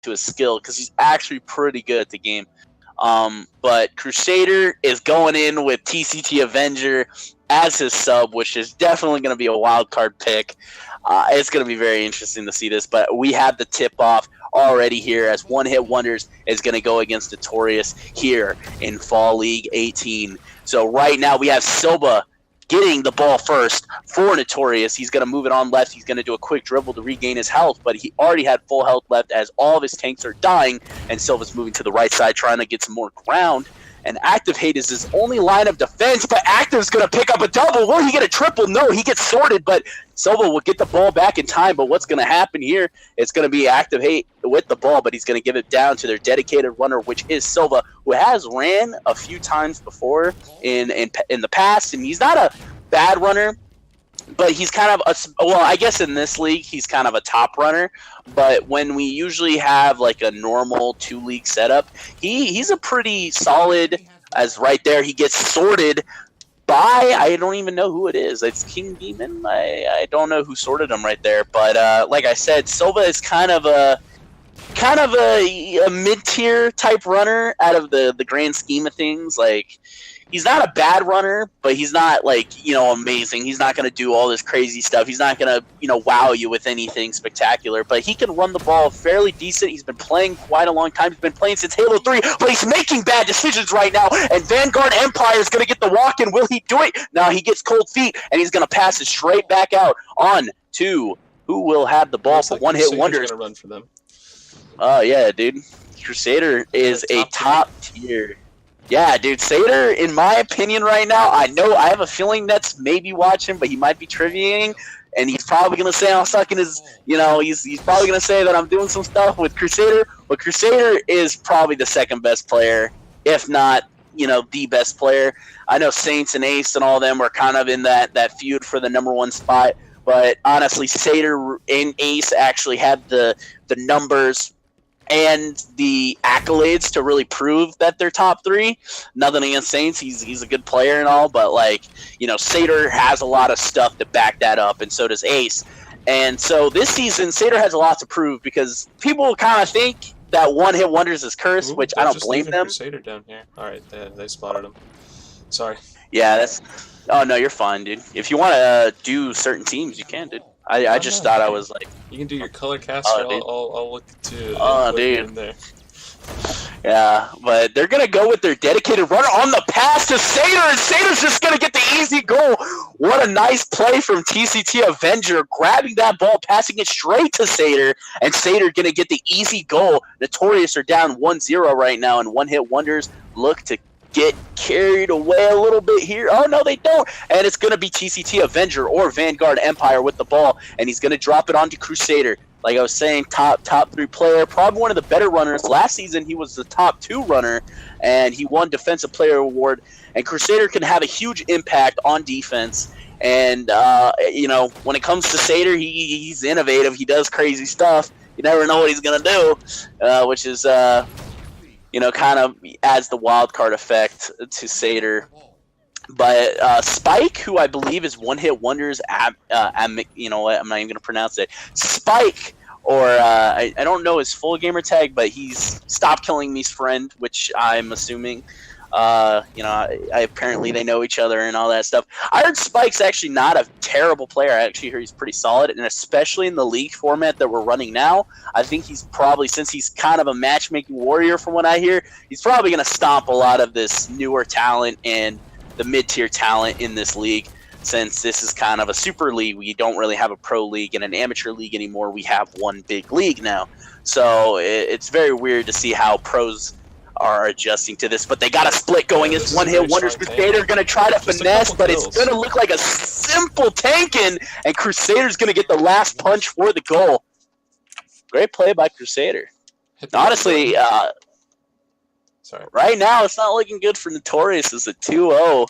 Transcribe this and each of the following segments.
to his skill because he's actually pretty good at the game. But Crusader is going in with TCT Avenger as his sub, which is definitely going to be a wild card pick. It's going to be very interesting to see this, but we have the tip off already here as One Hit Wonders is going to go against Notorious here in Fall League 18. So right now we have Silva getting the ball first for Notorious. He's going to move it on left. He's going to do a quick dribble to regain his health, but he already had full health left as all of his tanks are dying, and Silva's moving to the right side trying to get some more ground. And Active Hate is his only line of defense, but Active's going to pick up a double. Will he get a triple? No, he gets sorted, but Silva will get the ball back in time. But what's going to happen here? It's going to be Active Hate with the ball, but he's going to give it down to their dedicated runner, which is Silva, who has ran a few times before in the past, and he's not a bad runner, but he's kind of I guess in this league he's kind of a top runner, but when we usually have like a normal 2-league setup, he's a pretty solid, as right there he gets sorted by, I don't even know who it is. It's King Demon. I don't know who sorted him right there, but like I said, Silva is kind of a mid-tier type runner out of the grand scheme of things. Like, he's not a bad runner, but he's not, like, amazing. He's not going to do all this crazy stuff. He's not going to, wow you with anything spectacular, but he can run the ball fairly decent. He's been playing quite a long time. He's been playing since Halo 3, but he's making bad decisions right now, and Vanguard Empire is going to get the walk-in. Will he do it? No, he gets cold feet, and he's going to pass it straight back out on to who will have the ball for One Hit Wonders. Gonna run for them. Oh, yeah, dude. Crusader is a top tier. Yeah, dude, Sater, in my opinion right now, I have a feeling that's maybe watching, but he might be triviating, and he's probably going to say I'm sucking his, he's probably going to say that I'm doing some stuff with Crusader, but Crusader is probably the second best player, if not, the best player. I know Saints and Ace and all them are kind of in that feud for the #1 spot, but honestly, Sater and Ace actually have the numbers and the accolades to really prove that they're top 3. Nothing against Saints, he's a good player and all, but Sater has a lot of stuff to back that up, and so does Ace. And so this season, Sater has a lot to prove because people kind of think that One Hit Wonders is cursed, which I don't blame them. Sater down here. All right, they spotted him. Sorry. Yeah, that's. Oh no, you're fine, dude. If you want to do certain teams, you can, dude. I just thought I was like. You can do your color caster. I'll look to. Oh, dude. In there. Yeah, but they're gonna go with their dedicated runner on the pass to Sater, and Sater's just gonna get the easy goal. What a nice play from TCT Avenger, grabbing that ball, passing it straight to Sater, and Sater gonna get the easy goal. Notorious are down 1-0 right now, and One Hit Wonders look to get carried away a little bit here. Oh, no, they don't. And it's going to be TCT Avenger or Vanguard Empire with the ball, and he's going to drop it onto Crusader. Like I was saying, top 3 player, probably one of the better runners. Last season, he was the top 2 runner, and he won Defensive Player Award. And Crusader can have a huge impact on defense. And, when it comes to Sater, he's innovative. He does crazy stuff. You never know what he's going to do, which is... kind of adds the wild card effect to Sater. But Spike, who I believe is One Hit Wonders, you know what, I'm not even going to pronounce it. Spike, or I don't know his full gamer tag, but he's Stop Killing Me's friend, which I'm assuming. Apparently they know each other and all that stuff. I heard Spike's actually not a terrible player. I actually heard he's pretty solid, and especially in the league format that we're running now, I think he's probably, since he's kind of a matchmaking warrior from what I hear, he's probably going to stomp a lot of this newer talent and the mid-tier talent in this league. Since this is kind of a super league, we don't really have a pro league and an amateur league anymore. We have one big league now. So it's very weird to see how pros are adjusting to this, but they got a split going. It's One Hit Wonders. Crusader going to try to finesse, but it's going to look like a simple tanking, and Crusader's going to get the last punch for the goal. Great play by Crusader. Honestly, right now it's not looking good for Notorious. It's a 2-0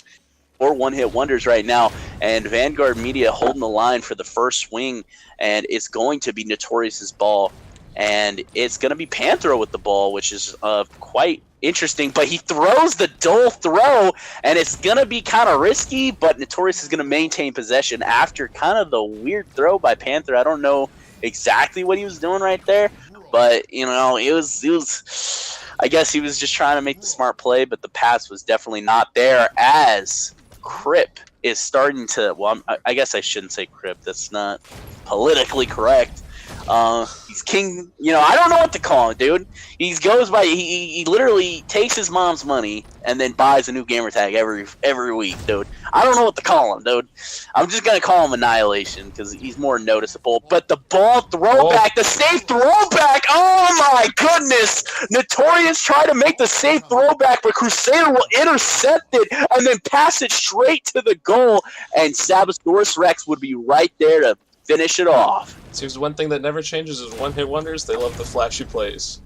for One Hit Wonders right now, and Vanguard Media holding the line for the first swing, and it's going to be Notorious's ball. And it's going to be Panthro with the ball, which is quite interesting. But he throws the dull throw, and it's going to be kind of risky, but Notorious is going to maintain possession after kind of the weird throw by Panther. I don't know exactly what he was doing right there, but it was. I guess he was just trying to make the smart play, but the pass was definitely not there. As Crip is starting to. Well, I guess I shouldn't say Crip. That's not politically correct. He's king. I don't know what to call him, dude. He goes by. He literally takes his mom's money and then buys a new gamer tag every week, dude. I don't know what to call him, dude. I'm just gonna call him Annihilation because he's more noticeable. But the ball throwback, the safe throwback. Oh my goodness! Notorious tried to make the safe throwback, but Crusader will intercept it and then pass it straight to the goal, and Sabosaurus Rex would be right there to finish it off. Seems one thing that never changes is one-hit wonders. They love the flashy plays.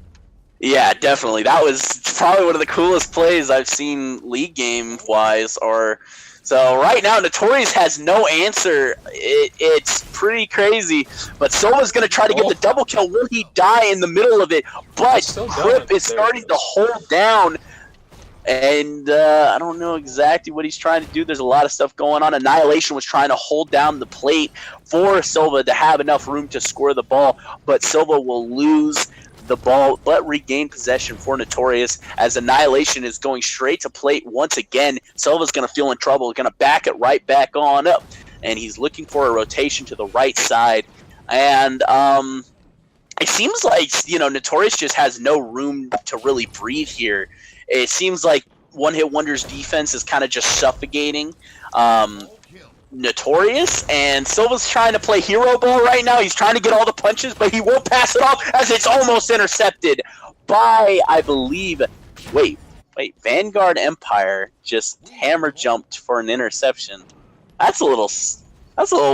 Yeah, definitely. That was probably one of the coolest plays I've seen league game-wise. So right now, Notorious has no answer. It's pretty crazy. But Silva's going to try to get the double kill. Will he die in the middle of it? But Crip is starting to hold down. And I don't know exactly what he's trying to do. There's a lot of stuff going on. Annihilation was trying to hold down the plate for Silva to have enough room to score the ball. But Silva will lose the ball, but regain possession for Notorious as Annihilation is going straight to plate once again. Silva's going to feel in trouble. Going to back it right back on up. And he's looking for a rotation to the right side. And it seems like, Notorious just has no room to really breathe here. It seems like One Hit Wonder's defense is kind of just suffocating Notorious, and Silva's trying to play hero ball right now. He's trying to get all the punches, but he won't pass it off as it's almost intercepted by, I believe, wait, Vanguard Empire just hammer jumped for an interception. That's a little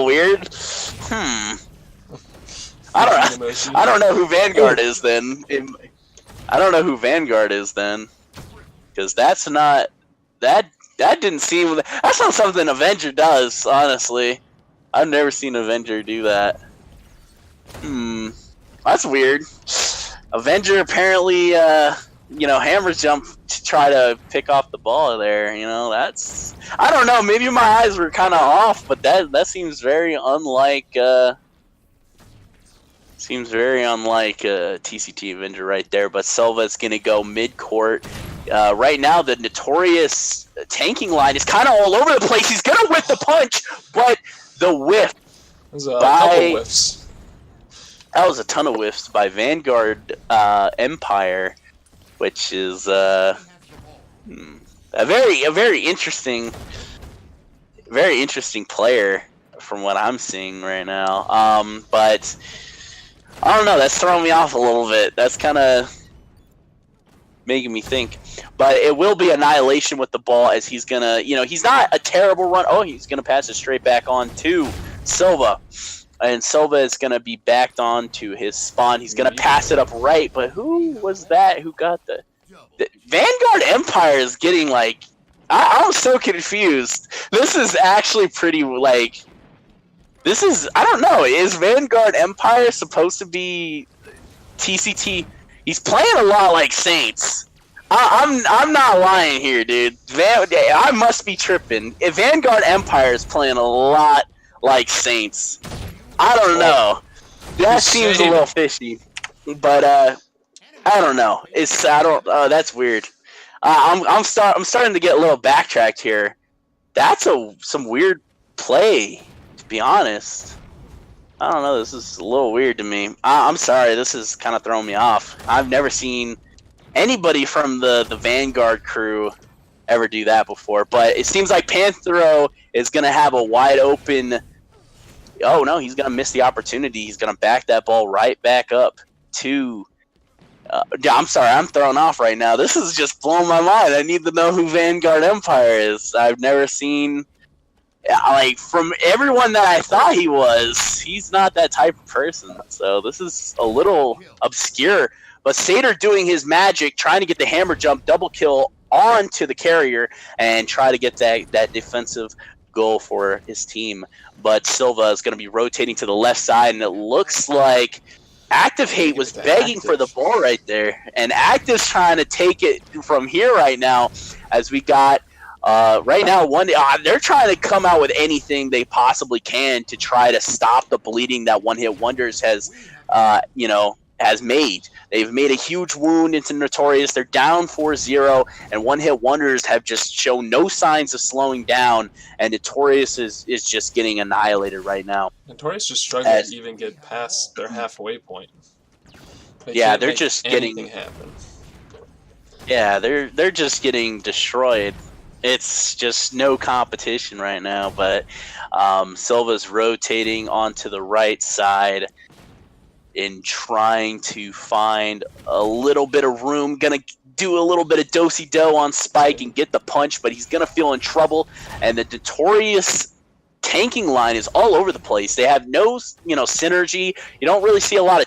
weird. I don't know who Vanguard is then. I don't know who Vanguard is then. Because that's not that didn't seem that's not something Avenger does, honestly. I've never seen Avenger do that. That's weird. Avenger apparently hammer jump to try to pick off the ball there, that's I don't know, maybe my eyes were kinda off, but that seems very unlike TCT Avenger right there. But Silva's gonna go mid-court. Right now, the Notorious tanking line is kind of all over the place. He's going to whiff the punch, but the whiff There's a couple whiffs. That was a ton of whiffs by Vanguard Empire, which is a very interesting player from what I'm seeing right now. But I don't know. That's throwing me off a little bit. That's kind of making me think. But it will be Annihilation with the ball as he's going to, he's not a terrible run. Oh, he's going to pass it straight back on to Silva. And Silva is going to be backed on to his spawn. He's going to pass it up right. But who was that? Who got the Vanguard Empire is getting I'm so confused. This is actually pretty I don't know. Is Vanguard Empire supposed to be TCT? He's playing a lot like Saints. I'm not lying here, dude. I must be tripping. If Vanguard Empire is playing a lot like Saints, I don't know. That seems a little fishy. But I don't know. That's weird. I'm starting to get a little backtracked here. That's some weird play, to be honest. I don't know. This is a little weird to me. I'm sorry. This is kind of throwing me off. I've never seen anybody from the Vanguard crew ever do that before. But it seems like Panthero is going to have a wide open. Oh, no. He's going to miss the opportunity. He's going to back that ball right back up to. I'm sorry. I'm thrown off right now. This is just blowing my mind. I need to know who Vanguard Empire is. I've never seen. From everyone that I thought he was, he's not that type of person. So this is a little obscure. But Sater doing his magic, trying to get the hammer jump double kill onto the carrier and try to get that defensive goal for his team. But Silva is going to be rotating to the left side, and it looks like Active Hate was begging for the ball right there. And Active's trying to take it from here right now as we got... right now, they're trying to come out with anything they possibly can to try to stop the bleeding that One Hit Wonders has, has made. They've made a huge wound into Notorious. They're down 4-0, and One Hit Wonders have just shown no signs of slowing down, and Notorious is just getting annihilated right now. Notorious just struggling to even get past their halfway point. They're just getting happen. Yeah, they're just getting destroyed. It's just no competition right now, but Silva's rotating onto the right side in trying to find a little bit of room. Gonna do a little bit of do-si-do on Spike and get the punch, but he's gonna feel in trouble. And the Notorious tanking line is all over the place. They have no, synergy. You don't really see a lot of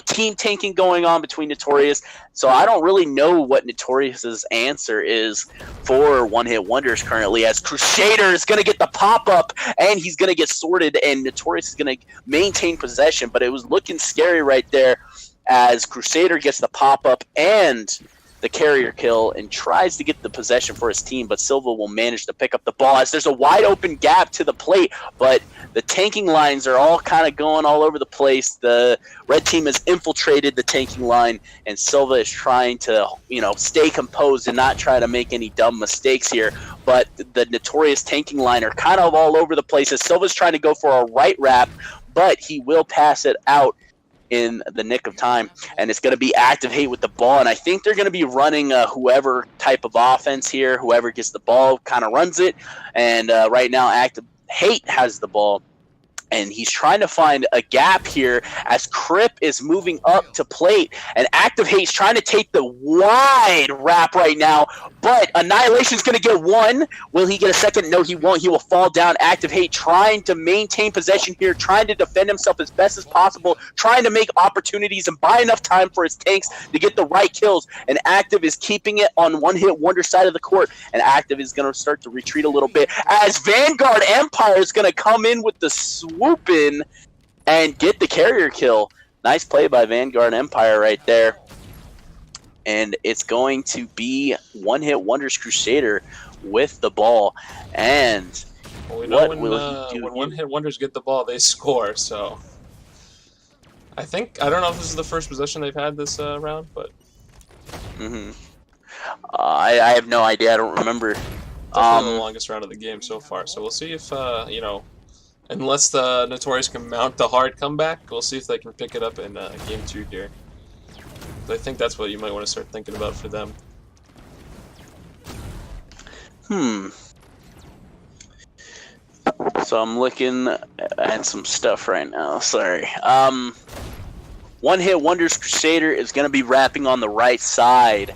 team tanking going on between Notorious. So I don't really know what Notorious's answer is for One Hit Wonders currently, as Crusader is going to get the pop-up and he's going to get sorted, and Notorious is going to maintain possession. But it was looking scary right there as Crusader gets the pop-up and the carrier kill and tries to get the possession for his team, but Silva will manage to pick up the ball as there's a wide open gap to the plate, but the tanking lines are all kind of going all over the place. The red team has infiltrated the tanking line, and Silva is trying to, stay composed and not try to make any dumb mistakes here, but the Notorious tanking line are kind of all over the place as Silva's trying to go for a right wrap, but he will pass it out in the nick of time, and it's going to be Active Hate with the ball, and I think they're going to be running whoever type of offense here. Whoever gets the ball kind of runs it, and right now Active Hate has the ball, and he's trying to find a gap here as Crip is moving up to plate, and Active Hate's trying to take the wide wrap right now, but Annihilation's going to get one. Will he get a second? No, he won't. He will fall down. Active Hate trying to maintain possession here, trying to defend himself as best as possible, trying to make opportunities and buy enough time for his tanks to get the right kills, and Active is keeping it on One Hit Wonder side of the court, and Active is going to start to retreat a little bit as Vanguard Empire is going to come in with the swoop in and get the carrier kill. Nice play by Vanguard Empire right there. And it's going to be One Hit Wonders Crusader with the ball. And we know when One Hit Wonders get the ball, they score. So I don't know if this is the first possession they've had this round, but I have no idea. I don't remember. Definitely the longest round of the game so far. So we'll see if unless the Notorious can mount the hard comeback, we'll see if they can pick it up in game 2 here. I think that's what you might want to start thinking about for them. So I'm looking at some stuff right now. Sorry. One Hit Wonders Crusader is going to be wrapping on the right side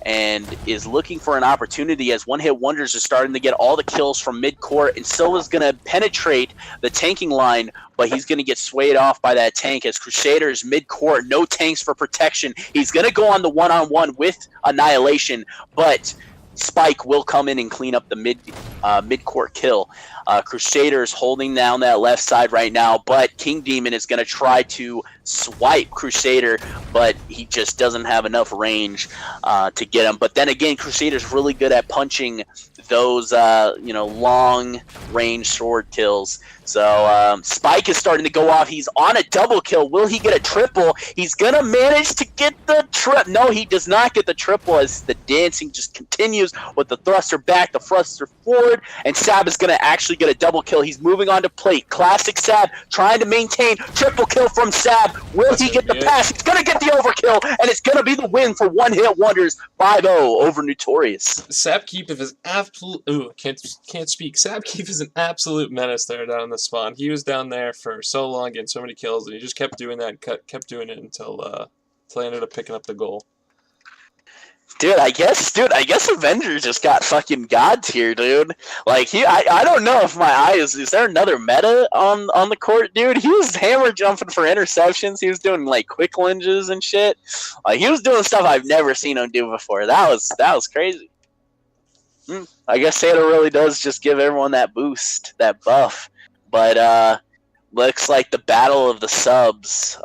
and is looking for an opportunity as One Hit Wonders are starting to get all the kills from mid-court, and Silva's going to penetrate the tanking line, but he's going to get swayed off by that tank as Crusader is mid-court, no tanks for protection. He's going to go on the one-on-one with Annihilation, but Spike will come in and clean up the mid-court kill. Crusader's holding down that left side right now, but King Demon is going to try to swipe Crusader, but he just doesn't have enough range to get him. But then again, Crusader's really good at punching those long range sword kills. So Spike is starting to go off. He's on a double kill. Will he get a triple? He's gonna manage to get the trip. No, he does not get the triple as the dancing just continues with the thruster back, the thruster forward, and Sab is gonna actually get a double kill. He's moving on to plate. Classic Sab trying to maintain triple kill from Sab. Will he get the pass? He's gonna get the overkill, and it's gonna be the win for One Hit Wonders 5-0 over Notorious. Sabkeep is can't speak. Sabkeep is an absolute menace there down in the spawn. He was down there for so long, getting so many kills, and he just kept doing that, kept doing it until he ended up picking up the goal. Dude, I guess Avenger just got fucking god tier, dude. Like I don't know if my eye is there another meta on the court, dude? He was hammer jumping for interceptions. He was doing like quick lunges and shit. Like he was doing stuff I've never seen him do before. That was crazy. I guess Santa really does just give everyone that boost, that buff. But looks like the battle of the subs.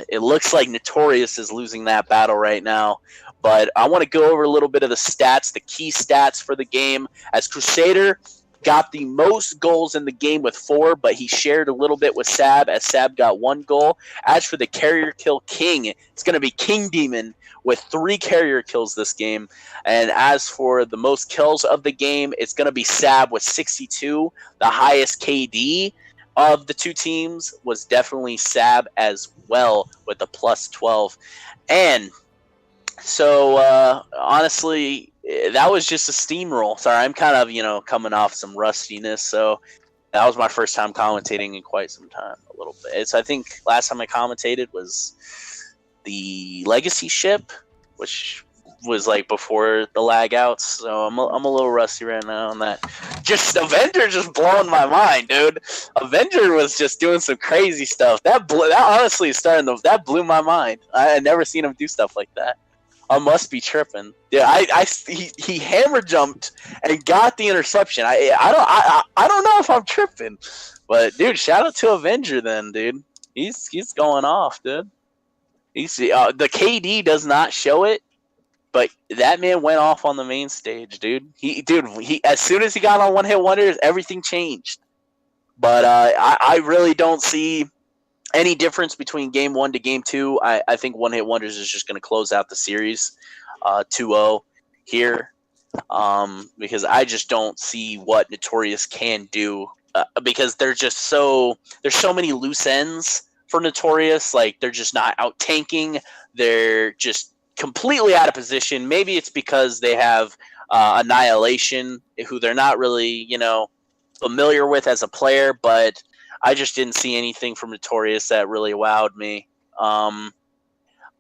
It looks like Notorious is losing that battle right now. But I want to go over a little bit of the stats, the key stats for the game. As Crusader got the most goals in the game with 4, but he shared a little bit with Sab, as Sab got 1 goal. As for the carrier kill king, it's going to be King Demon with 3 carrier kills this game. And as for the most kills of the game, it's going to be Sab with 62. The highest KD of the two teams was definitely Sab as well with a plus 12. And so, honestly, that was just a steamroll. Sorry, I'm kind of, coming off some rustiness. So that was my first time commentating in quite some time, a little bit. So I think last time I commentated was the Legacy ship, which was like before the lag outs. So I'm a little rusty right now on that. Just Avenger just blowing my mind, dude. Avenger was just doing some crazy stuff. That honestly is that blew my mind. I had never seen him do stuff like that. I must be tripping. Yeah, he hammer jumped and got the interception. I don't know if I'm tripping, but dude, shout out to Avenger then, dude. He's going off, dude. The KD does not show it, but that man went off on the main stage, dude. He as soon as he got on One Hit Wonders, everything changed. But I really don't see any difference between game 1 to game 2. I think One Hit Wonders is just going to close out the series 2-0 here, because I just don't see what Notorious can do, because there's so many loose ends for Notorious. Like, they're just not out tanking. They're just completely out of position. Maybe it's because they have Annihilation, who they're not really, familiar with as a player, but I just didn't see anything from Notorious that really wowed me.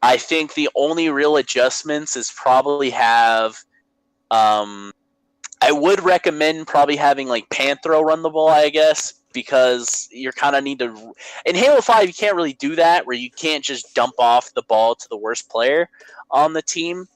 I think the only real adjustments is probably have I would recommend probably having like Panthro run the ball, I guess, because you kind of need to. In Halo 5, you can't really do that, where you can't just dump off the ball to the worst player on the team.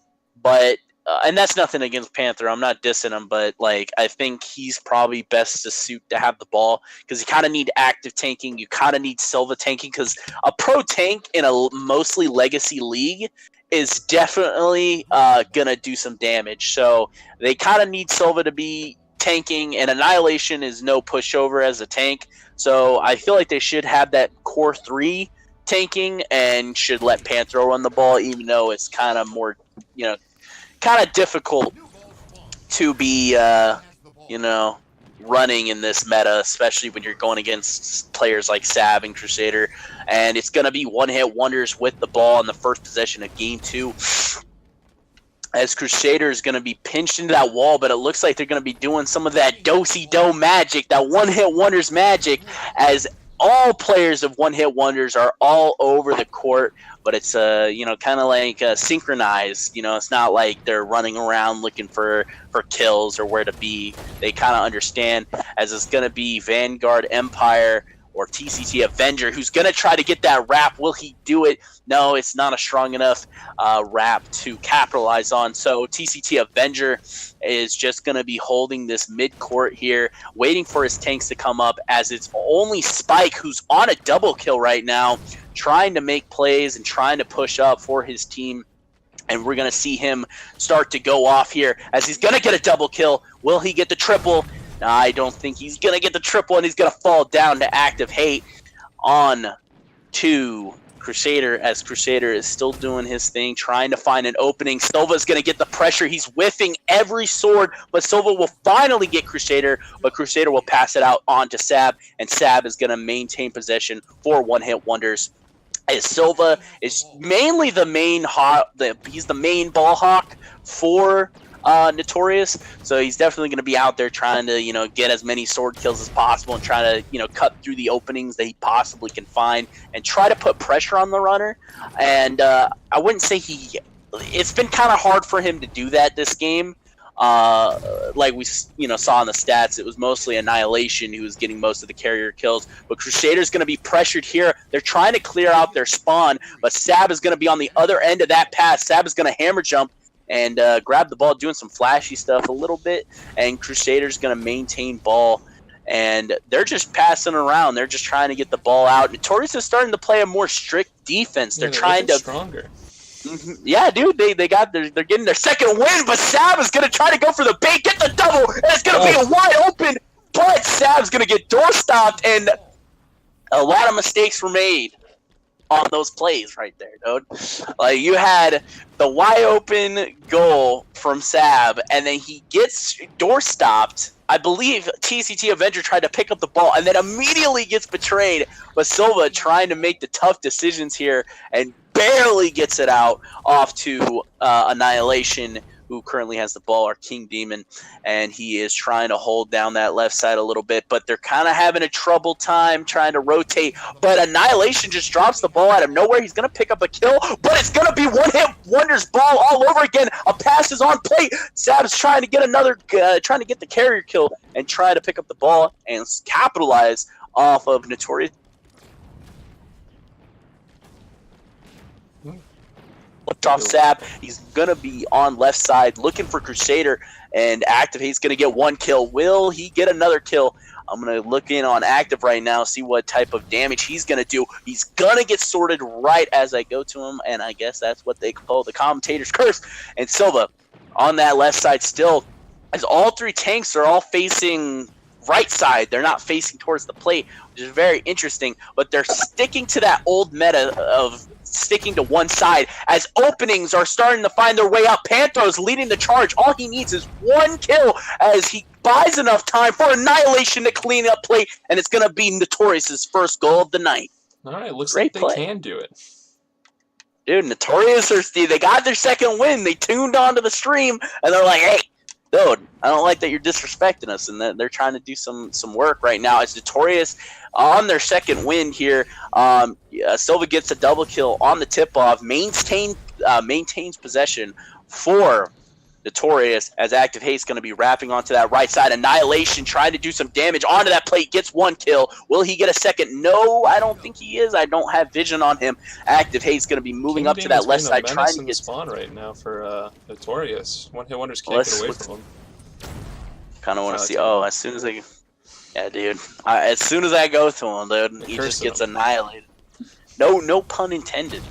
But and that's nothing against Panther. I'm not dissing him, but like I think he's probably best to suit to have the ball, because you kind of need active tanking. You kind of need Silva tanking, because a pro tank in a mostly legacy league is definitely gonna do some damage. So they kind of need Silva to be tanking, and Annihilation is no pushover as a tank. So I feel like they should have that core 3 tanking and should let Panthro run the ball, even though it's kind of more, kind of difficult to be, running in this meta, especially when you're going against players like Sav and Crusader. And it's going to be one-hit wonders with the ball in the first possession of Game 2. As Crusader is going to be pinched into that wall, but it looks like they're going to be doing some of that do-si-do magic, that one-hit wonders magic, as all players of one-hit wonders are all over the court, but it's kind of like synchronized. It's not like they're running around looking for kills or where to be. They kind of understand, as it's going to be Vanguard Empire or TCT Avenger who's going to try to get that wrap. Will he do it? No, it's not a strong enough wrap to capitalize on. So TCT Avenger is just going to be holding this mid-court here, waiting for his tanks to come up, as it's only Spike, who's on a double kill right now, trying to make plays and trying to push up for his team. And we're going to see him start to go off here, as he's going to get a double kill. Will he get the triple? No, I don't think he's going to get the triple, and he's going to fall down to active hate on to Crusader, as Crusader is still doing his thing, trying to find an opening. Silva's going to get the pressure. He's whiffing every sword, but Silva will finally get Crusader, but Crusader will pass it out onto Sab, and Sab is going to maintain possession for one-hit wonders. As Silva is mainly the main he's the main ball hawk for Notorious, so he's definitely going to be out there trying to get as many sword kills as possible and try to cut through the openings that he possibly can find and try to put pressure on the runner. And I wouldn't say it's been kind of hard for him to do that this game. Like we saw in the stats, it was mostly Annihilation who was getting most of the carrier kills, but Crusader's going to be pressured here. They're trying to clear out their spawn, but Sab is going to be on the other end of that pass. Sab is going to hammer jump and grab the ball, doing some flashy stuff a little bit, and Crusader's going to maintain ball, and they're just passing around. They're just trying to get the ball out. Notorious is starting to play a more strict defense. They're trying to stronger. Yeah, dude, they're getting their second win, but Sab is going to try to go for the bait, get the double, and it's going to be a wide open but Sab's going to get door stopped, and a lot of mistakes were made on those plays right there, dude. Like, you had the wide open goal from Sab, and then he gets door stopped. I believe TCT Avenger tried to pick up the ball and then immediately gets betrayed. But Silva trying to make the tough decisions here and barely gets it out off to Annihilation, who currently has the ball, or King Demon, and he is trying to hold down that left side a little bit, but they're kind of having a trouble time trying to rotate, but Annihilation just drops the ball out of nowhere. He's going to pick up a kill, but it's going to be one-hit wonders ball all over again. A pass is on plate. Sab's trying to get trying to get the carrier kill and try to pick up the ball and capitalize off of Notorious. Off Sab, he's gonna be on left side looking for Crusader, and Active Hate's gonna get one kill. Will he get another kill? I'm gonna look in on Active right now, see what type of damage he's gonna do. He's gonna get sorted right as I go to him, and I guess that's what they call the commentator's curse. And Silva on that left side still, as all three tanks are all facing right side. They're not facing towards the plate, which is very interesting, but they're sticking to that old meta of sticking to one side as openings are starting to find their way up. Panthro's leading the charge. All he needs is one kill as he buys enough time for Annihilation to clean up play, and it's going to be Notorious's first goal of the night. All right, looks Great like they play. can do it. Dude, Notorious, they got their second win. They tuned onto the stream, and they're like, hey, dude, I don't like that you're disrespecting us, and they're trying to do some work right now. As Notorious on their second win here, Silva gets a double kill on the tip-off, maintains possession for Notorious, as Active Hate's going to be wrapping onto that right side. Annihilation trying to do some damage onto that plate, gets one kill. Will he get a second? No, I don't think he is. I don't have vision on him. Active Hate's going to be moving up to that left side, trying to get spawn right now for Notorious. One-hit wonders can't get away from him. Kind of want to see. Oh, as soon as I, yeah, dude. As soon as I go to him, dude, he just gets annihilated. No pun intended.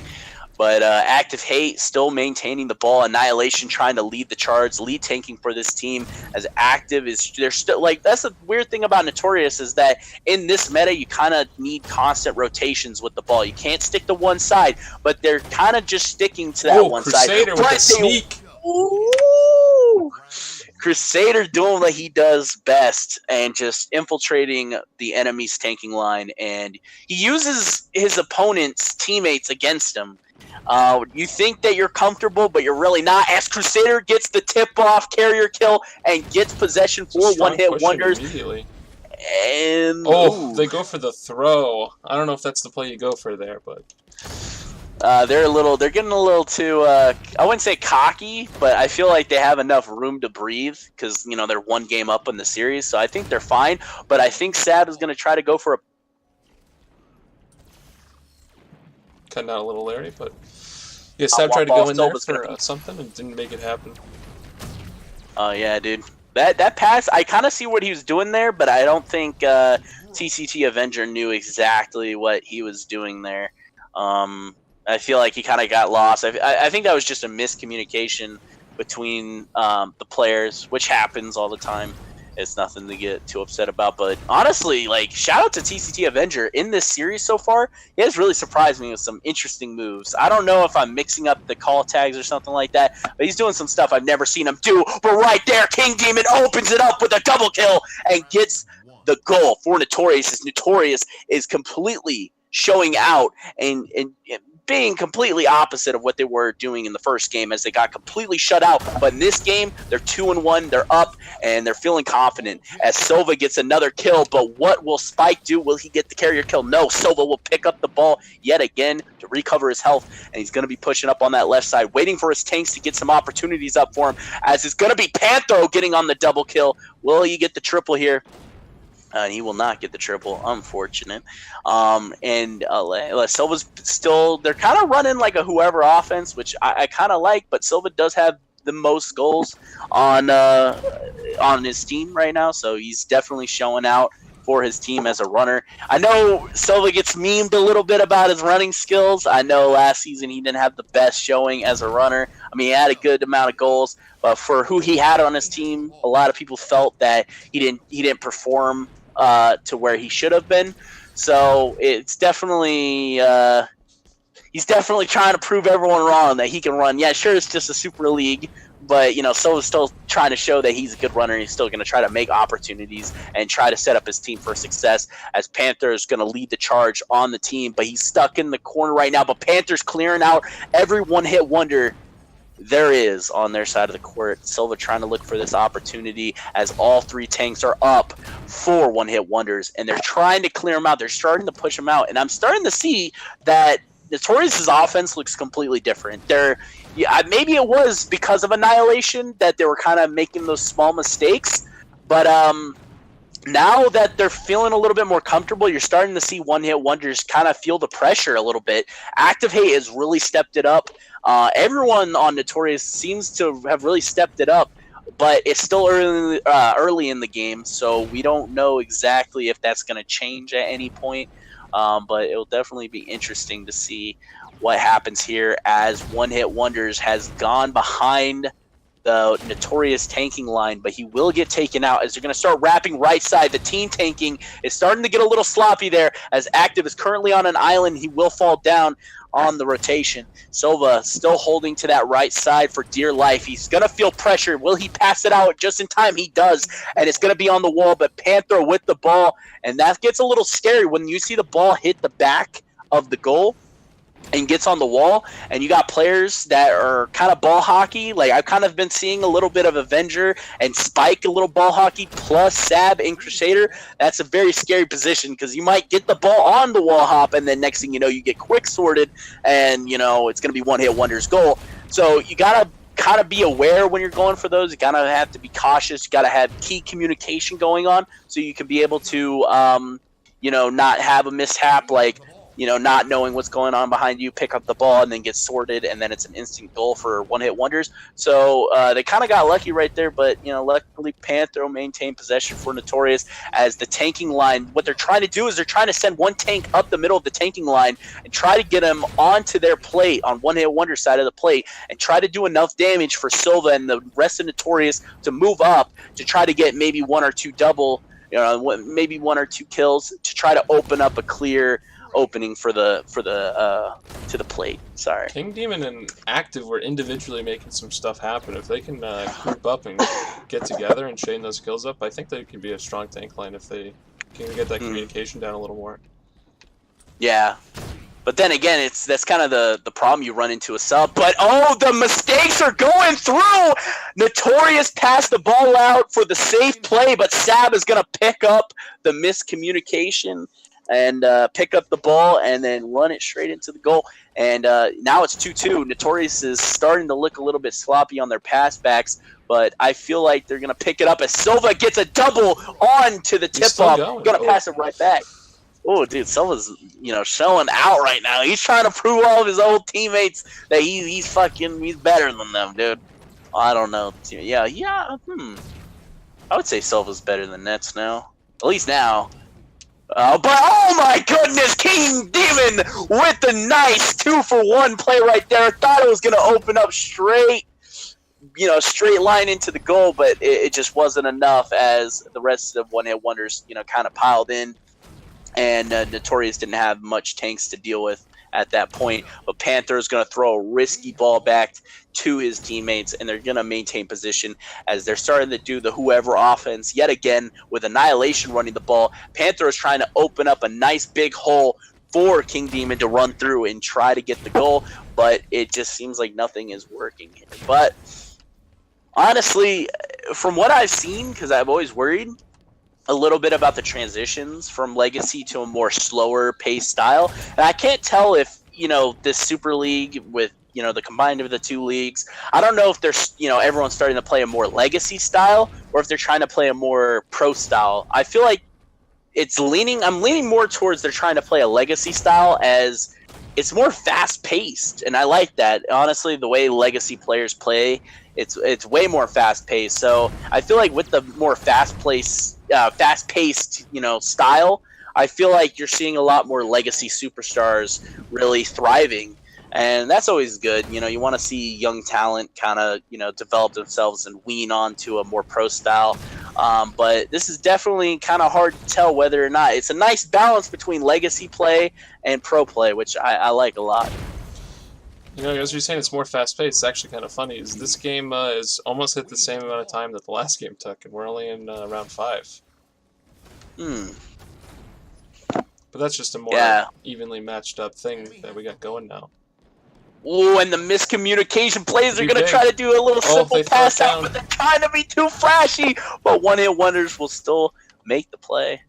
But Active Hate still maintaining the ball. Annihilation trying to lead the charge, lead tanking for this team. As Active is, they're still like, that's the weird thing about Notorious is that in this meta you kind of need constant rotations with the ball. You can't stick to one side, but they're kind of just sticking to that one Crusader side. With a sneak. Ooh. Crusader doing what he does best and just infiltrating the enemy's tanking line, and he uses his opponent's teammates against him. You think that you're comfortable, but you're really not. As Crusader gets the tip-off carrier kill and gets possession for one-hit wonders. And they go for the throw. I don't know if that's the play you go for there, but they're getting a little too, I wouldn't say cocky, but I feel like they have enough room to breathe because, you know, they're one game up in the series, so I think they're fine. But I think Sab is going to try to go for a... Cutting out a little Larry, but... Yeah, Sab tried to go in there for something and didn't make it happen. Oh, yeah, dude. That pass, I kind of see what he was doing there, but I don't think TCT Avenger knew exactly what he was doing there. I feel like he kind of got lost. I think that was just a miscommunication between the players, which happens all the time. It's nothing to get too upset about. But honestly, like, shout out to TCT Avenger in this series so far. He has really surprised me with some interesting moves. I don't know if I'm mixing up the call tags or something like that, but he's doing some stuff I've never seen him do. But right there, King Demon opens it up with a double kill and gets the goal for Notorious. As Notorious is completely showing out and being completely opposite of what they were doing in the first game, as they got completely shut out. But in this game, they're 2-1, they're up, and they're feeling confident. As Silva gets another kill, but what will Spike do? Will he get the carrier kill? No, Silva will pick up the ball yet again to recover his health, and he's going to be pushing up on that left side, waiting for his tanks to get some opportunities up for him, as it's going to be Panthro getting on the double kill. Will he get the triple here? He will not get the triple, unfortunate. And Silva's still, they're kind of running like a whoever offense, which I kind of like, but Silva does have the most goals on his team right now, so he's definitely showing out. for his team as a runner. I know Silva gets memed a little bit about his running skills. I know last season he didn't have the best showing as a runner. I mean, he had a good amount of goals, but for who he had on his team, a lot of people felt that he didn't perform to where he should have been. So it's definitely he's definitely trying to prove everyone wrong that he can run. Yeah, sure, it's just a Super League, but Silva's still trying to show that he's a good runner. He's still going to try to make opportunities and try to set up his team for success. As Panther is going to lead the charge on the team, but he's stuck in the corner right now. But Panther's clearing out every one-hit wonder there is on their side of the court. Silva trying to look for this opportunity as all three tanks are up for one-hit wonders, and they're trying to clear them out. They're starting to push them out, and I'm starting to see that Notorious's offense looks completely different. Maybe it was because of Annihilation that they were kind of making those small mistakes, but now that they're feeling a little bit more comfortable, you're starting to see one-hit wonders kind of feel the pressure a little bit. Active Hate has really stepped it up. Everyone on Notorious seems to have really stepped it up, but it's still early in the game, so we don't know exactly if that's going to change at any point. But it'll definitely be interesting to see what happens here as One Hit Wonders has gone behind the Notorious tanking line, but he will get taken out as they're going to start wrapping right side. The team tanking is starting to get a little sloppy there as Active is currently on an island. He will fall down on the rotation. Silva still holding to that right side for dear life. He's going to feel pressure. Will he pass it out just in time? He does, and it's going to be on the wall, but Panther with the ball, and that gets a little scary when you see the ball hit the back of the goal and gets on the wall, and you got players that are kind of ball hockey. Like, I've kind of been seeing a little bit of Avenger and Spike, a little ball hockey, plus Sab and Crusader. That's a very scary position because you might get the ball on the wall hop, and then next thing you know, you get quick sorted, and, it's going to be one-hit wonders goal. So you got to kind of be aware when you're going for those. You got to have to be cautious. You got to have key communication going on so you can be able to, not have a mishap like, not knowing what's going on behind you, pick up the ball, and then get sorted, and then it's an instant goal for one-hit wonders. So they kind of got lucky right there, but, luckily Panther will maintain possession for Notorious as the tanking line. What they're trying to do is they're trying to send one tank up the middle of the tanking line and try to get him onto their plate on one-hit wonder side of the plate and try to do enough damage for Silva and the rest of Notorious to move up to try to get maybe one or two maybe one or two kills to try to open up a clear opening to the plate. Sorry. King Demon and Active were individually making some stuff happen. If they can group up and get together and chain those kills up, I think they can be a strong tank line if they can get that communication down a little more. Yeah. But then again, that's kind of the problem you run into a sub. But the mistakes are going through. Notorious passed the ball out for the safe play, but Sab is going to pick up the miscommunication and pick up the ball and then run it straight into the goal. And now it's 2-2. Notorious is starting to look a little bit sloppy on their pass backs, but I feel like they're going to pick it up as Silva gets a double on to the tip-off. Going to pass it right back. Oh, dude, Silva's, showing out right now. He's trying to prove all of his old teammates that he's better than them, dude. I don't know. Yeah. I would say Silva's better than Nets now. At least now. But oh my goodness, King Demon with the nice 2-for-1 play right there. I thought it was going to open up straight line into the goal, but it just wasn't enough as the rest of one-hit wonders, kind of piled in. And Notorious didn't have much tanks to deal with at that point. But Panther is going to throw a risky ball back to his teammates, and they're going to maintain position as they're starting to do the whoever offense yet again with Annihilation running the ball. Panther is trying to open up a nice big hole for King Demon to run through and try to get the goal, but it just seems like nothing is working here. But honestly, from what I've seen, because I've always worried a little bit about the transitions from Legacy to a more slower paced style. And I can't tell if, this Super League with, the combined of the two leagues, I don't know if there's, everyone's starting to play a more Legacy style or if they're trying to play a more pro style. I feel like I'm leaning more towards they're trying to play a Legacy style as it's more fast paced. And I like that. Honestly, the way Legacy players play, it's way more fast paced. So I feel like with the more fast paced fast-paced, style, I feel like you're seeing a lot more legacy superstars really thriving, and that's always good. You want to see young talent kind of develop themselves and wean onto a more pro style. But this is definitely kind of hard to tell whether or not it's a nice balance between legacy play and pro play, which I like a lot. As you're saying, it's more fast-paced. It's actually kind of funny. Is this game is almost hit the same amount of time that the last game took, and we're only in round 5. But that's just a more evenly matched up thing that we got going now. Ooh, and the miscommunication plays are going to try to do a little simple pass out, but they're trying to be too flashy. But one-hit wonders will still make the play.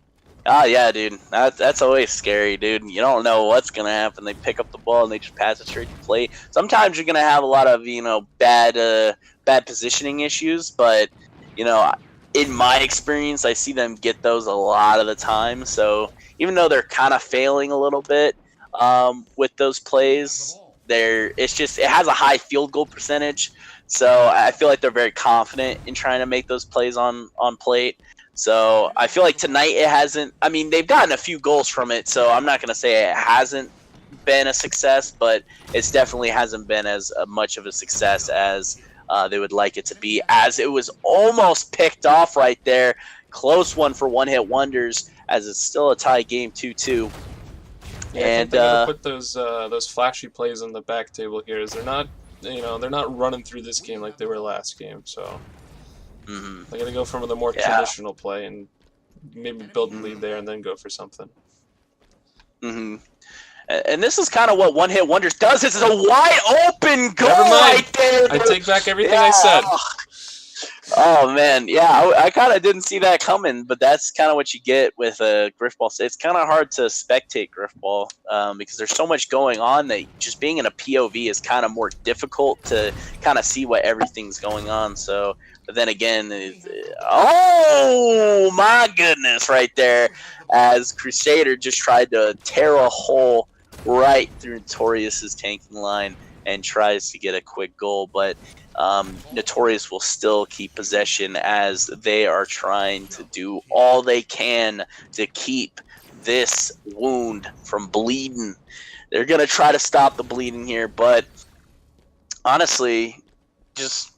Ah, yeah, dude. That's always scary, dude. You don't know what's going to happen. They pick up the ball and they just pass it straight to plate. Sometimes you're going to have a lot of, bad positioning issues, but, in my experience, I see them get those a lot of the time. So even though they're kind of failing a little bit with those plays, it has a high field goal percentage. So I feel like they're very confident in trying to make those plays on plate. So I feel like tonight it hasn't. I mean, they've gotten a few goals from it, so I'm not going to say it hasn't been a success, but it's definitely hasn't been as much of a success as they would like it to be, as it was almost picked off right there. Close one for one-hit wonders, as it's still a tie game 2-2. Yeah, and they're gonna put those flashy plays on the back table here. Is they're not running through this game like they were last game. So they're gonna go for the more traditional play and maybe build a lead there and then go for something. And this is kind of what one-hit wonders does. This is a wide open goal right there. I take back everything I said. Oh, man. Yeah, I kind of didn't see that coming, but that's kind of what you get with Grifball. It's kind of hard to spectate Grifball because there's so much going on that just being in a POV is kind of more difficult to kind of see what everything's going on. So, but then again, oh, my goodness, right there, as Crusader just tried to tear a hole right through Notorious's tanking line and tries to get a quick goal, but Notorious will still keep possession as they are trying to do all they can to keep this wound from bleeding. They're going to try to stop the bleeding here, but honestly, this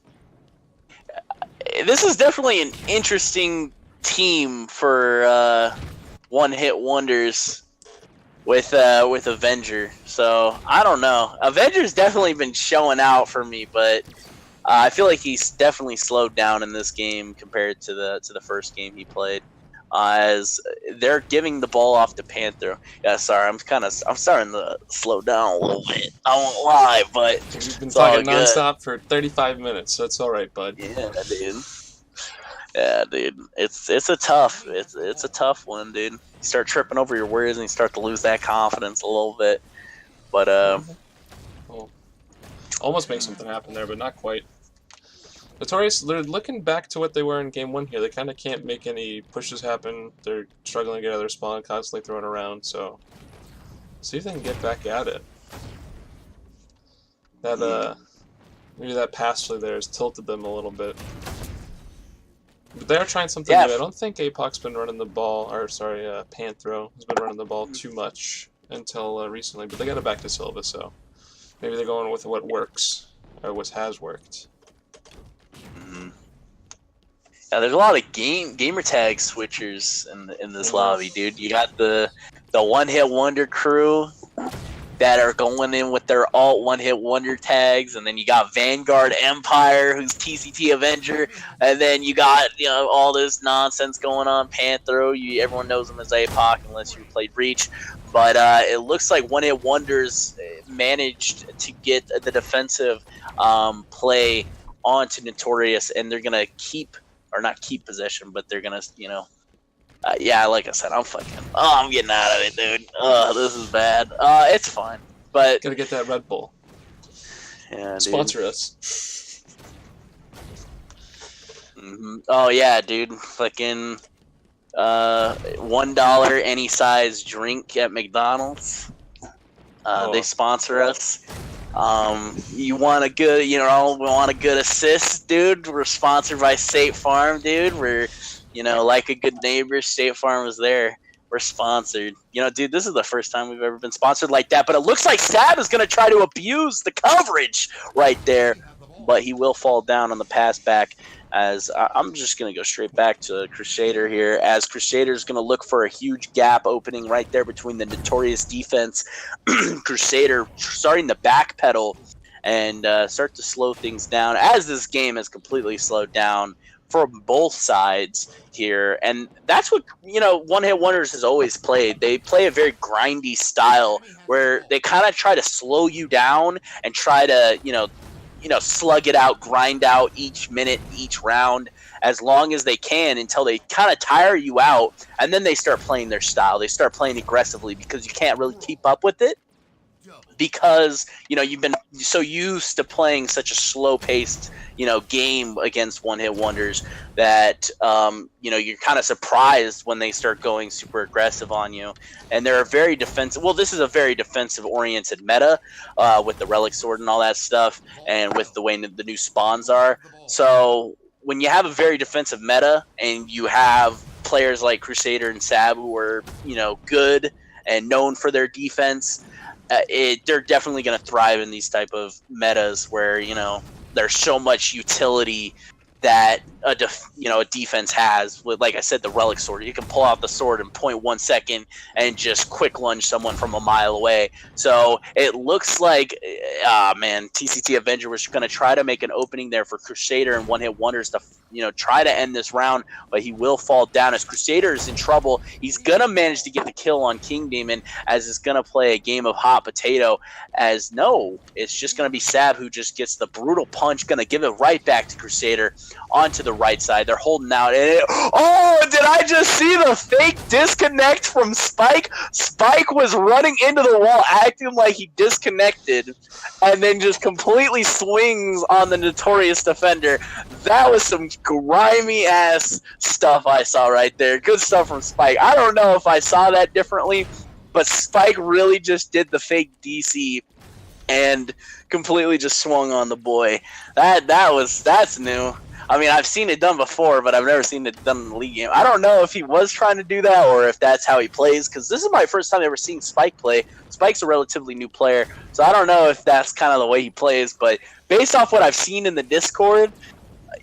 is definitely an interesting team for one-hit wonders with Avenger. So I don't know. Avenger's definitely been showing out for me, but I feel like he's definitely slowed down in this game compared to the first game he played. As they're giving the ball off to Panther. Yeah, sorry, I'm starting to slow down a little bit. I won't lie, but you've been talking nonstop for 35 minutes, so it's all right, bud. Yeah, dude. Yeah, dude. It's a tough one, dude. You start tripping over your words and you start to lose that confidence a little bit. But well, almost make something happen there, but not quite. Notorious, they're looking back to what they were in game 1 here. They kind of can't make any pushes happen. They're struggling to get out of their spawn, constantly throwing around, so see if they can get back at it. That maybe that pass play there has tilted them a little bit. But they're trying something new. I don't think Apoc's been running the ball, or sorry, Panthro has been running the ball too much until recently, but they got it back to Silva, so maybe they're going with what works, or what has worked. Yeah, there's a lot of gamer tag switchers in this lobby, dude. You got the one-hit wonder crew that are going in with their alt one-hit wonder tags, and then you got Vanguard Empire, who's TCT Avenger, and then you got all this nonsense going on. Panthro, everyone knows him as APOC unless you played Reach, but it looks like one-hit wonders managed to get the defensive play onto Notorious, and they're gonna not keep possession, but they're gonna yeah, like I said, I'm getting out of it, dude. This is bad. It's fine, but gotta get that Red Bull. Yeah, sponsor dude. us. Oh yeah, dude. Fucking $1 any size drink at McDonald's. They sponsor us. You want a good, want a good assist, dude? We're sponsored by State Farm, dude. We're You know, like a good neighbor, State Farm was there. We're sponsored. You know, dude, this is the first time we've ever been sponsored like that. But it looks like Sab is going to try to abuse the coverage right there. But he will fall down on the pass back. As I'm just going to go straight back to Crusader here, as Crusader is going to look for a huge gap opening right there between the Notorious defense. Crusader starting to backpedal and start to slow things down, as this game has completely slowed down from both sides here. And that's what, you know, One Hit Wonders has always played. They play a very grindy style where they kind of try to slow you down and try to, you know, slug it out, grind out each minute, each round as long as they can until they kind of tire you out. And then they start playing their style. They start playing aggressively because you can't really keep up with it because, you know, you've been so used to playing such a slow-paced, you know, game against One Hit Wonders that, you know, you're kind of surprised when they start going super aggressive on you. And they're a very defensive. Well, this is a very defensive-oriented meta with the Relic Sword and all that stuff, and with the way the new spawns are. So when you have a very defensive meta and you have players like Crusader and Sab who are, you know, good and known for their defense, they're definitely going to thrive in these type of metas where, you know, there's so much utility that a defense has. With, like I said, the Relic Sword. You can pull out the sword in 0.1 second and just quick lunge someone from a mile away. So it looks like, man, TCT Avenger was going to try to make an opening there for Crusader and One Hit Wonders to, you know, try to end this round, but he will fall down as Crusader is in trouble. He's going to manage to get the kill on King Demon, as is going to play a game of hot potato, as no, it's just going to be Sab who just gets the brutal punch, going to give it right back to Crusader onto the right side. They're holding out. And oh, did I just see the fake disconnect from Spike? Spike was running into the wall, acting like he disconnected, and then just completely swings on the Notorious defender. That was some grimy ass stuff I saw right there. Good stuff from Spike. I don't know if I saw that differently, but Spike really just did the fake DC and completely just swung on the boy. That's new. I mean, I've seen it done before, but I've never seen it done in the league game. I don't know if he was trying to do that or if that's how he plays, because this is my first time ever seeing Spike play. Spike's a relatively new player, so I don't know if that's kind of the way he plays, but based off what I've seen in the Discord,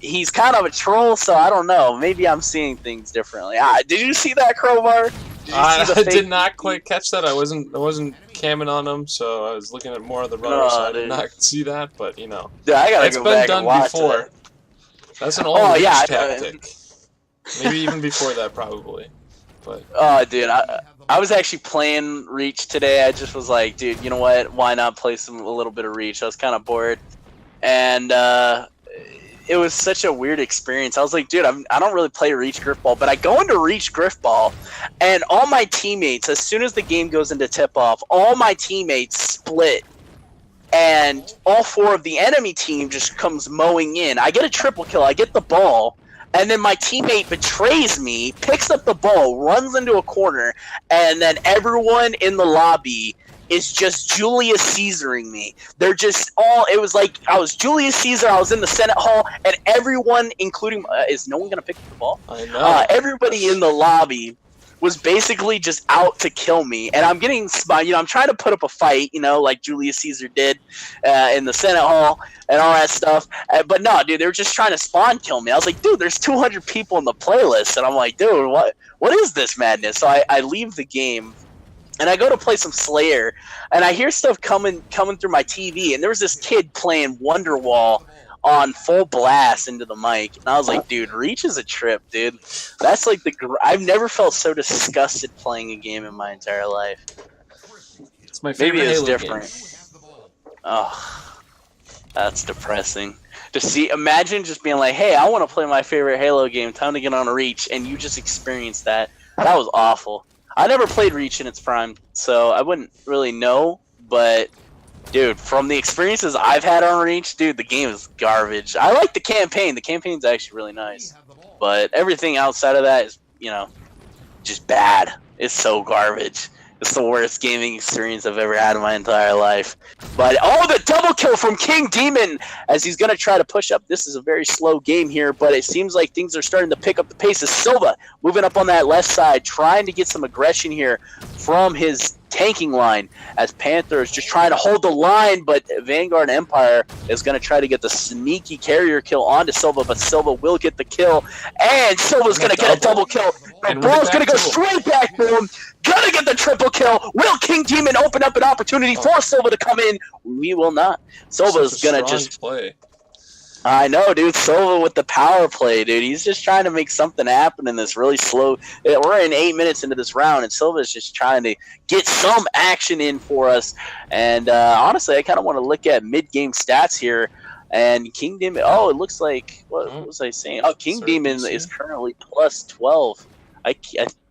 he's kind of a troll, so I don't know. Maybe I'm seeing things differently. Did you see that, Crowbar? I did not quite catch that. I wasn't camming on him, so I was looking at more of the runner, so I did not see that, but, you know. Dude, I gotta it's go been back done and watch before. that. That's an old tactic. Maybe even before that, probably. But oh, dude, I was actually playing Reach today. I just was like, dude, you know what? Why not play a little bit of Reach? I was kind of bored, and it was such a weird experience. I was like, dude, I don't really play Reach Grifball, but I go into Reach Grifball, and all my teammates, as soon as the game goes into tip-off, all my teammates split. And all four of the enemy team just comes mowing in. I get a triple kill. I get the ball. And then my teammate betrays me, picks up the ball, runs into a corner, and then everyone in the lobby is just Julius Caesaring me. They're just all, it was like I was Julius Caesar, I was in the Senate Hall, and everyone, including, is no one going to pick up the ball? I know. Everybody in the lobby was basically just out to kill me, and I'm getting, you know, I'm trying to put up a fight, you know, like Julius Caesar did in the Senate Hall and all that stuff. But no, dude, they were just trying to spawn kill me. I was like, dude, there's 200 people in the playlist, and I'm like, dude, what is this madness? So I leave the game, and I go to play some Slayer, and I hear stuff coming through my TV, and there was this kid playing Wonderwall on full blast into the mic, and I was like, dude, Reach is a trip, dude. That's like I've never felt so disgusted playing a game in my entire life. It's my favorite. Maybe it's Halo different. Game. Oh, that's depressing. Imagine just being like, hey, I want to play my favorite Halo game, time to get on Reach, and you just experienced that. That was awful. I never played Reach in its prime, so I wouldn't really know, but dude, from the experiences I've had on Reach, dude, the game is garbage. I like the campaign. The campaign's actually really nice. But everything outside of that is, you know, just bad. It's so garbage. It's the worst gaming experience I've ever had in my entire life. But, oh, the double kill from King Demon as he's going to try to push up. This is a very slow game here, but it seems like things are starting to pick up the pace. As Silva moving up on that left side, trying to get some aggression here from his tanking line as Panther is just trying to hold the line, but Vanguard Empire is going to try to get the sneaky carrier kill onto Silva, but Silva will get the kill, and Silva's going to get a double kill. And Bro's going to go straight back to him, going to get the triple kill. Will King Demon open up an opportunity for Silva to come in? We will not. Silva's going to just play. I know, dude. Silva with the power play, dude. He's just trying to make something happen in this really slow. We're in 8 minutes into this round, and Silva's just trying to get some action in for us. And honestly, I kind of want to look at mid-game stats here. And King Demon. Oh, it looks like what was I saying? Oh, King Demon is currently plus 12.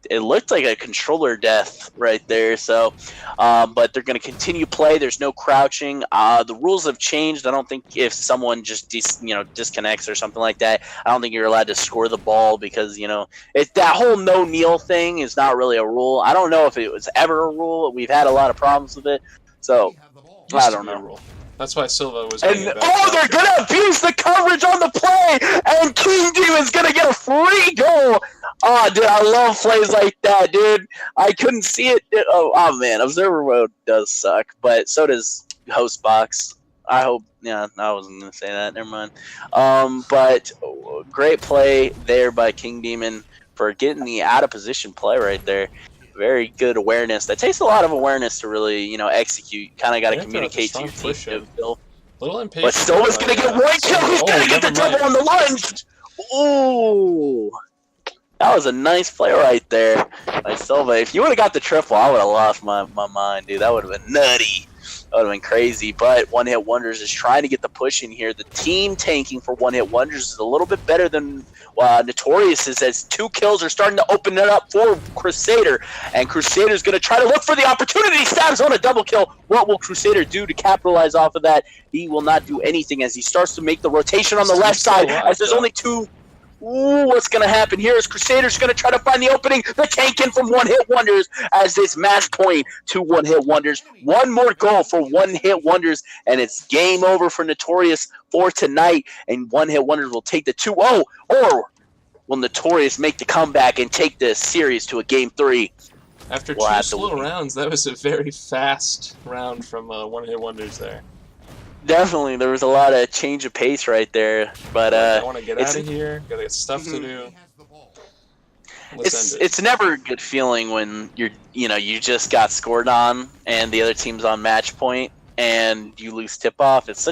It looked like a controller death right there. So, but they're going to continue play. There's no crouching. The rules have changed. I don't think if someone just disconnects or something like that, I don't think you're allowed to score the ball because that whole no kneel thing is not really a rule. I don't know if it was ever a rule. We've had a lot of problems with it. So I don't know. That's why Silva was. And they're gonna abuse the coverage on the play, and King Demon's gonna get a free goal. Oh, dude, I love plays like that, dude. I couldn't see it. Oh man, Observer mode does suck, but so does Host Box. I hope. Yeah, I wasn't gonna say that. Never mind. But great play there by King Demon for getting the out of position play right there. Very good awareness. That takes a lot of awareness to really, execute. Kind of got to communicate to your team. Little impatient. But Silva's going to get one kill. He's going to get the double on the lunge. Ooh. That was a nice play right there by Silva. If you would have got the triple, I would have lost my mind, dude. That would have been nutty. That would have been crazy. But One Hit Wonders is trying to get the push in here. The team tanking for One Hit Wonders is a little bit better than Notorious is, as 2 kills are starting to open it up for Crusader. And Crusader's going to try to look for the opportunity. Stabs on a double kill. What will Crusader do to capitalize off of that? He will not do anything as he starts to make the rotation on the left side, as there's only 2. Ooh, what's going to happen here is Crusader's going to try to find the opening. The tank in from One Hit Wonders as it's match point to One Hit Wonders. One more goal for One Hit Wonders, and it's game over for Notorious for tonight. And One Hit Wonders will take the 2-0, or will Notorious make the comeback and take this series to a game 3? After 2 slow rounds, that was a very fast round from One Hit Wonders there. Definitely, there was a lot of change of pace right there, but I want to get out of here. Gotta get stuff to do. It's never a good feeling when you just got scored on and the other team's on match point and you lose tip off. It's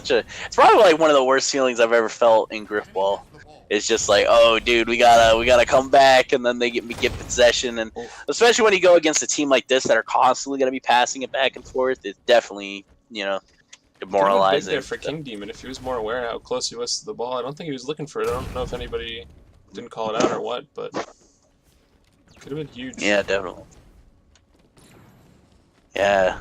probably like one of the worst feelings I've ever felt in Grifball. It's just like, oh, dude, we gotta come back, and then they get possession, and especially when you go against a team like this that are constantly gonna be passing it back and forth, it's definitely demoralizing. There for King Demon, if he was more aware how close he was to the ball, I don't think he was looking for it. I don't know if anybody didn't call it out or what, but could have been huge. Yeah, definitely. Yeah,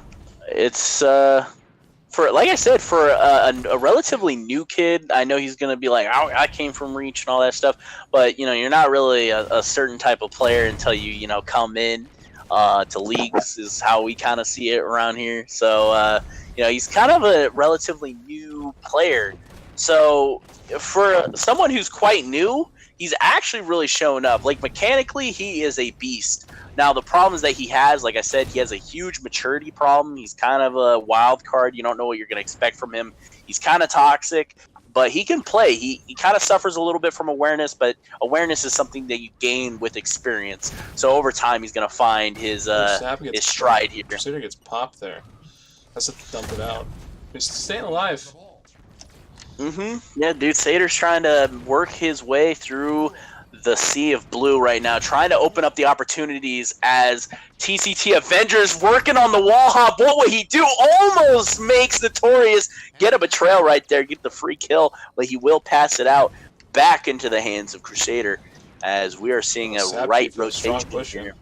it's like I said, for a relatively new kid. I know he's gonna be like, I came from Reach and all that stuff, but you're not really a certain type of player until you come in to leagues, is how we kind of see it around here. So. He's kind of a relatively new player. So for someone who's quite new, he's actually really shown up. Like, mechanically, he is a beast. Now, the problems that he has, like I said, he has a huge maturity problem. He's kind of a wild card. You don't know what you're going to expect from him. He's kind of toxic, but he can play. He kind of suffers a little bit from awareness, but awareness is something that you gain with experience. So over time, he's going to find his stride here. Crusader gets popped there. Has to dump it out. He's staying alive. Yeah, dude, Sater's trying to work his way through the sea of blue right now, trying to open up the opportunities as TCT Avengers working on the wall hop. What will he do? Almost makes Notorious get a betrayal right there, get the free kill, but he will pass it out back into the hands of Crusader as we are seeing a right rotation here.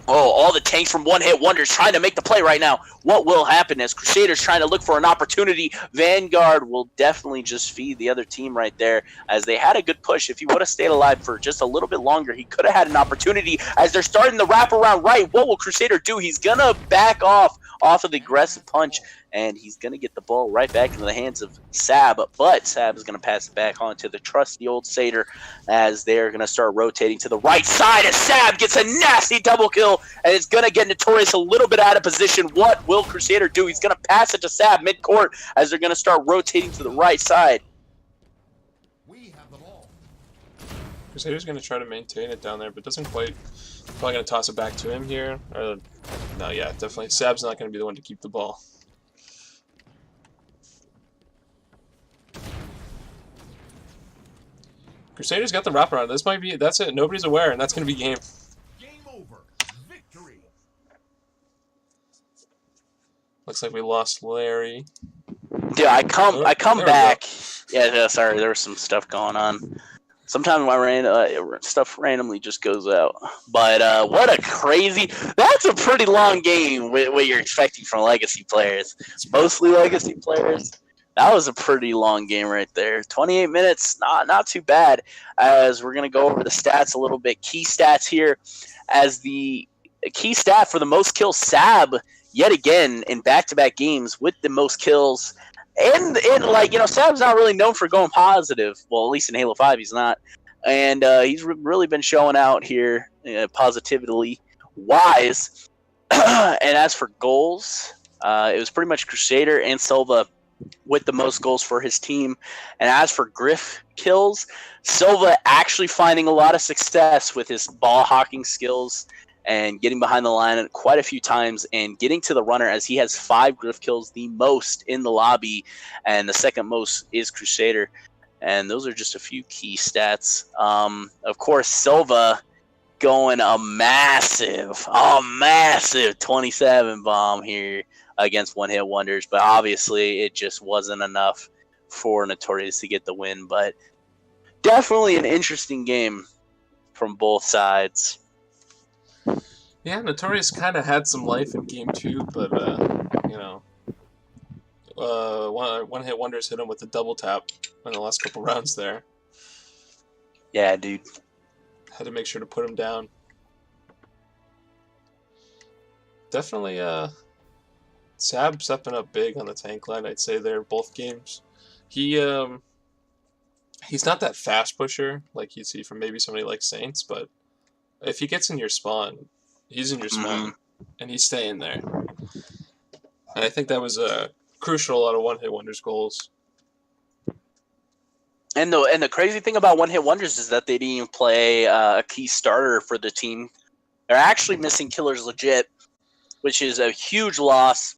Oh, all the tanks from One Hit Wonders trying to make the play right now. What will happen as Crusaders trying to look for an opportunity? Vanguard will definitely just feed the other team right there as they had a good push. If he would have stayed alive for just a little bit longer, he could have had an opportunity as they're starting the wraparound right. What will Crusader do? He's going to back off of the aggressive punch, and he's going to get the ball right back into the hands of Sab. But Sab is going to pass it back on to the trusty old Satyr as they're going to start rotating to the right side as Sab gets a nasty double kill, and it's going to get Notorious a little bit out of position. What will Crusader do? He's going to pass it to Sab mid-court as they're going to start rotating to the right side. We have the ball. Crusader's going to try to maintain it down there, but doesn't quite. Probably going to toss it back to him here. No, yeah, definitely. Sab's not going to be the one to keep the ball. Crusader's got the wraparound. This might be. That's it. Nobody's aware, and that's going to be game. Game over. Victory. Looks like we lost Larry. Dude, I come back. Yeah, sorry, there was some stuff going on. Sometimes my stuff randomly just goes out. But what a crazy... That's a pretty long game with what you're expecting from legacy players. Mostly legacy players. That was a pretty long game right there. 28 minutes, not too bad. As we're going to go over the stats a little bit. Key stats here. As the key stat for the most kills, Sab, yet again, in back-to-back games with the most kills... And Sab's not really known for going positive. Well, at least in Halo 5, he's not. And he's really been showing out here positively wise. And as for goals, it was pretty much Crusader and Silva with the most goals for his team. And as for Griff kills, Silva actually finding a lot of success with his ball hawking skills and getting behind the line quite a few times and getting to the runner as he has 5 Griff kills, the most in the lobby, and the second most is Crusader. And those are just a few key stats. Of course, Silva going a massive 27 bomb here against One Hit Wonders, but obviously it just wasn't enough for Notorious to get the win. But definitely an interesting game from both sides. Yeah, Notorious kind of had some life in game 2, but, One Hit Wonders hit him with a double tap in the last couple rounds there. Yeah, dude. Had to make sure to put him down. Definitely, Sab stepping up big on the tank line, I'd say there, both games. He's not that fast pusher like you'd see from maybe somebody like Saints, but if he gets in your spawn, he's in your spawn, and he's staying there. And I think that was crucial out of One Hit Wonders goals. And the crazy thing about One Hit Wonders is that they didn't even play a key starter for the team. They're actually missing Killers legit, which is a huge loss